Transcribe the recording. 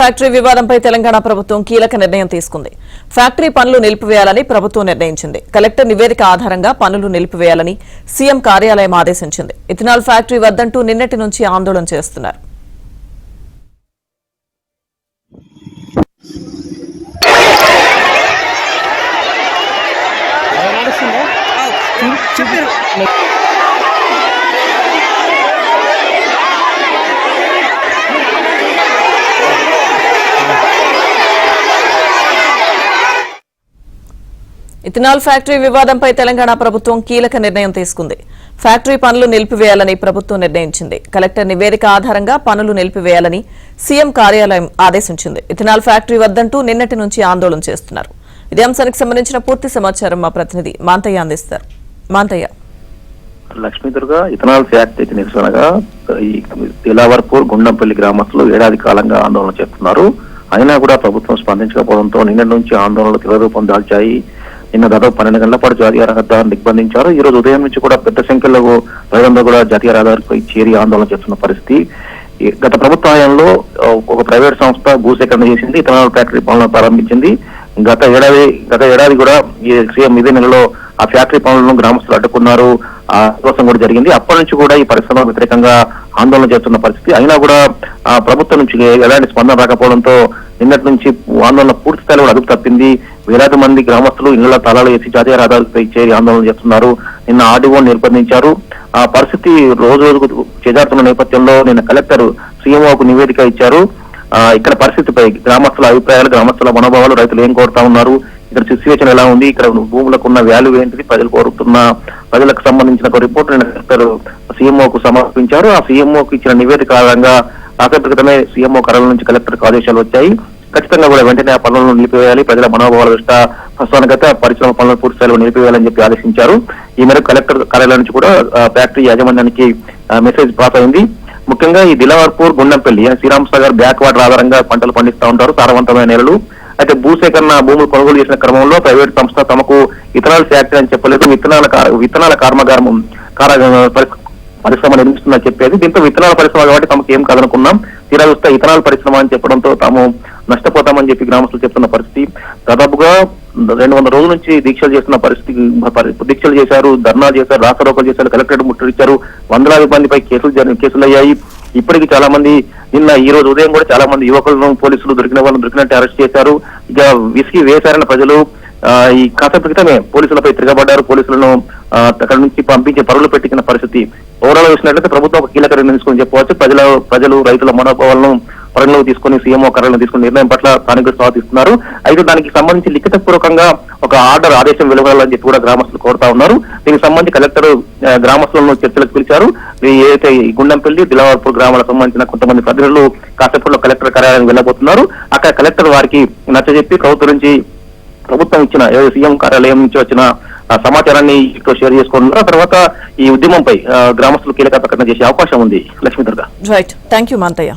Factory వివాదంపై తెలంగాణ ప్రభుత్వం కీలక నిర్ణయం తీసుకుంది. ఫ్యాక్టరీ పనులు నిలిపివేయాలని ప్రభుత్వం నిర్ణయించింది. కలెక్టర్ నివేదిక ఆధారంగా పనులు నిలిపివేయాలని సీఎం కార్యాలయం ఆదేశించింది. ఇథనాల్ ఫ్యాక్టరీ వద్దంటూ నిన్నటి నుంచి ఆందోళన చేస్తున్నారు. ఇథనాల్ ఫ్యాక్టరీ వివాదంపై తెలంగాణ ప్రభుత్వం కీలక నిర్ణయం తీసుకుంది. ఫ్యాక్టరీ పనులు నిలిపివేయాలని ప్రభుత్వం నిర్ణయించింది. కలెక్టర్ నివేదిక ఆధారంగా పనులు నిలిపివేయాలని సీఎం కార్యాలయం ఆదేశించింది. ఇథనాల్ ఫ్యాక్టరీ వద్దంటూ నిన్నటి నుంచి ఆందోళన చేస్తున్నారు. ఇదే అంశానికి సంబంధించిన పూర్తి సమాచారం మా ప్రతినిధి మాంతయ్య అందిస్తారు. మాంతయ్య. లక్ష్మీదుర్గ ఇథనాల్ ఫ్యాక్టరీకి నిరసనగా ఈ తెలావర్పూర్ గుండంపల్లి గ్రామస్తులు ఏడాది కాలంగా ఆందోళన చేస్తున్నారు. అయినా కూడా ప్రభుత్వం స్పందించకపోవడంతో నిన్నటి నుంచి ఆందోళనలు తీవ్ర రూపం దాల్చాయి. నిన్న దాదాపు 12 గంటల పాటు జాతీయ రహదారిని దిగ్బంధించారు. ఈ రోజు ఉదయం నుంచి కూడా పెద్ద సంఖ్యలో ప్రజలందరూ కూడా జాతీయ రహదారిపై చేరి ఆందోళన చేస్తున్న పరిస్థితి. గత ప్రభుత్వ హయాంలో ఒక ప్రైవేట్ సంస్థ భూసేకరణ చేసింది, ఇథనాల్ ఫ్యాక్టరీ పనులను ప్రారంభించింది. గత ఏడాది కూడా ఈ సీఎం ఇదే నెలలో ఆ ఫ్యాక్టరీ పనులను గ్రామస్తులు అడ్డుకున్నారు. ఆ కోసం కూడా జరిగింది. అప్పటి నుంచి కూడా ఈ పరిశ్రమ వ్యతిరేకంగా ఆందోళన చేస్తున్న పరిస్థితి. అయినా కూడా ప్రభుత్వం నుంచి ఎలాంటి స్పందన రాకపోవడంతో నిన్నటి నుంచి ఆందోళన పూర్తి స్థాయిలో అదుపు తప్పింది. వేలాది మంది గ్రామస్తులు ఇళ్ల తాళాలు వేసి జాతీయ రహదారిపై చేరి ఆందోళన చేస్తున్నారు. నిన్న ఆర్డీఓ నిర్బంధించారు. ఆ పరిస్థితి రోజు రోజుకు చేజారుతున్న నేపథ్యంలో నిన్న కలెక్టర్ సీఎంఓకు నివేదిక ఇచ్చారు. ఇక్కడ పరిస్థితిపై గ్రామస్తుల అభిప్రాయాలు, గ్రామస్తుల మనోభావాలు, రైతులు ఏం కోరుతా ఉన్నారు, ఇక్కడ సిచ్యువేషన్ ఎలా ఉంది, ఇక్కడ భూములకు ఉన్న వాల్యూ ఏంటిది, ప్రజలు కోరుతున్న ప్రజలకు సంబంధించిన ఒక రిపోర్ట్ నిన్న కలెక్టర్ సీఎంఓకు సమర్పించారు. ఆ సీఎంఓకు ఇచ్చిన నివేదిక ఆధారంగా కాసేపటి క్రితమే సీఎంఓ కార్యాలయం నుంచి కలెక్టర్కు ఆదేశాలు వచ్చాయి. ఖచ్చితంగా కూడా వెంటనే ఆ పనులను నిలిపివేయాలి, ప్రజల మనోభావాల దృష్ట్యా ప్రస్తుతానికైతే పరిశ్రమ పనులను పూర్తి స్థాయిలో నిలిపివేయాలని చెప్పి ఆదేశించారు. ఈ మేరకు కలెక్టర్ కార్యాలయం నుంచి కూడా ఫ్యాక్టరీ యాజమాన్యానికి మెసేజ్ పాస్ అయింది. ముఖ్యంగా ఈ దిలావర్పూర్ గుండంపల్లి శ్రీరాంసాగర్ బ్యాక్ వాటర్ ఆధారంగా పంటలు పండిస్తూ ఉంటారు, సారవంతమైన నేలలు. అయితే భూసేకరణ భూములు కొనుగోలు చేసిన క్రమంలో ప్రైవేట్ సంస్థ తమకు ఇథనాల్ ఫ్యాక్టరీ అని చెప్పలేదు, విత్తనాల కర్మాగారం పరిశ్రమ నిర్మిస్తుందని చెప్పేది. దీంతో విత్తనాల పరిశ్రమ కాబట్టి తమకు ఏం కాదనుకున్నాం, తీరా చూస్తే ఇథనాల్ పరిశ్రమ అని చెప్పడంతో తాము నష్టపోతామని చెప్పి గ్రామస్తులు చెప్తున్న పరిస్థితి. దాదాపుగా 200 రోజుల నుంచి దీక్షలు చేస్తున్న పరిస్థితి. దీక్షలు చేశారు, ధర్నాలు చేశారు, రాస్తారోకలు చేశారు, కలెక్టరేట్ ముట్టడించారు. వందలాది మందిపై కేసులు అయ్యాయి. ఇప్పటికీ చాలా మంది నిన్న ఈ రోజు ఉదయం కూడా చాలా మంది యువకులను పోలీసులు దొరికినట్టు అరెస్ట్ చేశారు. ఇక విసిగి వేశారన్న ప్రజలు ఈ కాసేపు క్రితమే పోలీసులపై తిరగబడ్డారు. పోలీసులను అక్కడ నుంచి పంపించి పరుగులు పెట్టించిన పరిస్థితి. ఓవరాల్ చూసినట్లయితే ప్రభుత్వం ఒక కీలక నిర్ణయం తీసుకుని చెప్పవచ్చు. ప్రజలు రైతుల మనోభావాలను పరిగణలోకి తీసుకుని సీఎంఓ కార్యాలయం తీసుకుని నిర్ణయం పట్ల స్థానికులు స్వాగతిస్తున్నారు. అయితే దానికి సంబంధించి లిఖితపూర్వకంగా ఒక ఆదేశం వెలువడాలని చెప్పి కూడా గ్రామస్తులు కోరుతా ఉన్నారు. దీనికి సంబంధించి కలెక్టర్ గ్రామస్తులను చర్చలకు పిలిచారు. ఏదైతే గుండంపల్లి, దిలావర్పూర్ గ్రామాలకు సంబంధించిన కొంతమంది సభ్యులు కాసేపట్లో కలెక్టర్ కార్యాలయం వెళ్ళబోతున్నారు. అక్కడ కలెక్టర్ వారికి నచ్చజెప్పి ప్రభుత్వం ఇచ్చిన సీఎం కార్యాలయం నుంచి వచ్చిన సమాచారాన్ని షేర్ చేసుకుంటున్నారు. తర్వాత ఈ ఉద్యమంపై గ్రామస్తులు కీలక ప్రకటన చేసే అవకాశం ఉంది. Lakshmi Durga. Right, thank you Manthaiah.